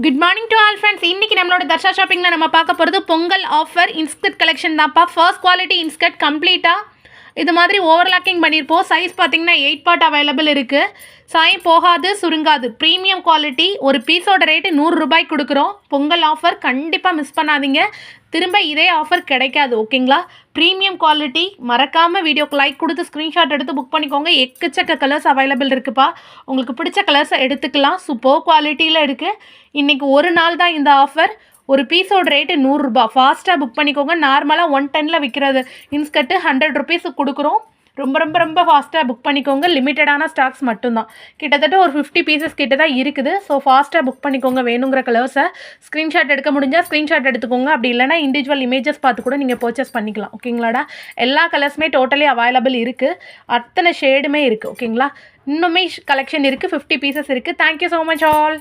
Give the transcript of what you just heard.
Good morning to all friends. இன்றைக்கி நம்மளோட தர்ஷா ஷாப்பிங்கில் நம்ம பார்க்க போகிறது பொங்கல் ஆஃபர் இன்ஸ்கர்ட் கலெக்ஷன் தான்ப்பா. ஃபர்ஸ்ட் குவாலிட்டி இன்ஸ்கர்ட் கம்ப்ளீட்டாக இது மாதிரி ஓவர்லாக்கிங் பண்ணியிருப்போம். சைஸ் பார்த்திங்கன்னா 8 பார்ட் அவைலபிள் இருக்குது. சாயம் போகாது, சுருங்காது, ப்ரீமியம் குவாலிட்டி. ஒரு பீஸோட ரேட்டு 100 ரூபாய்க்கு கொடுக்குறோம். பொங்கல் ஆஃபர் கண்டிப்பாக மிஸ் பண்ணாதீங்க. திரும்ப இதே ஆஃபர் கிடைக்காது, ஓகேங்களா? Premium quality. மறக்காமல் வீடியோக்கு லைக் கொடுத்து ஸ்க்ரீன்ஷாட் எடுத்து புக் பண்ணிக்கோங்க. எக்கச்சக்க கலர்ஸ் அவைலபிள் இருக்குப்பா. உங்களுக்கு பிடிச்ச கலர்ஸை எடுத்துக்கலாம். சூப்பர் குவாலிட்டியில் இருக்குது. இன்றைக்கி ஒரு நாள் தான் இந்த ஆஃபர். ஒரு பீஸோட ரேட்டு 100 ரூபா. ஃபாஸ்ட்டாக புக் பண்ணிக்கோங்க. நார்மலாக 110 விற்கிறது இன்ஸ்கர்ட்டு 100 ருபீஸுக்கு கொடுக்குறோம். ரொம்ப ரொம்ப ரொம்ப ஃபாஸ்ட்டாக புக் பண்ணிக்கோங்க. லிமிட்டடான ஸ்டாக்ஸ் மட்டும்தான். கிட்டத்தட்ட ஒரு 50 பீசஸ் கிட்ட தான் இருக்குது. ஸோ ஃபாஸ்ட்டாக புக் பண்ணிக்கோங்க. வேணுங்கிற கலர்ஸை ஸ்க்ரீன்ஷாட் எடுக்க முடிஞ்சால் ஸ்க்ரீன்ஷாட் எடுத்துக்கோங்க. அப்படி இல்லைனா இண்டிவிஜுவல் இமேஜஸ் பார்த்து கூட நீங்கள் பர்ச்சேஸ் பண்ணிக்கலாம், ஓகேங்களாடா? எல்லா கலர்ஸுமே டோட்டலி அவைலபிள் இருக்குது. அத்தனை ஷேடுமே இருக்குது, ஓகேங்களா? இன்னுமே கலெக்ஷன் இருக்குது. 50 பீசஸ் இருக்குது. Thank you so much all.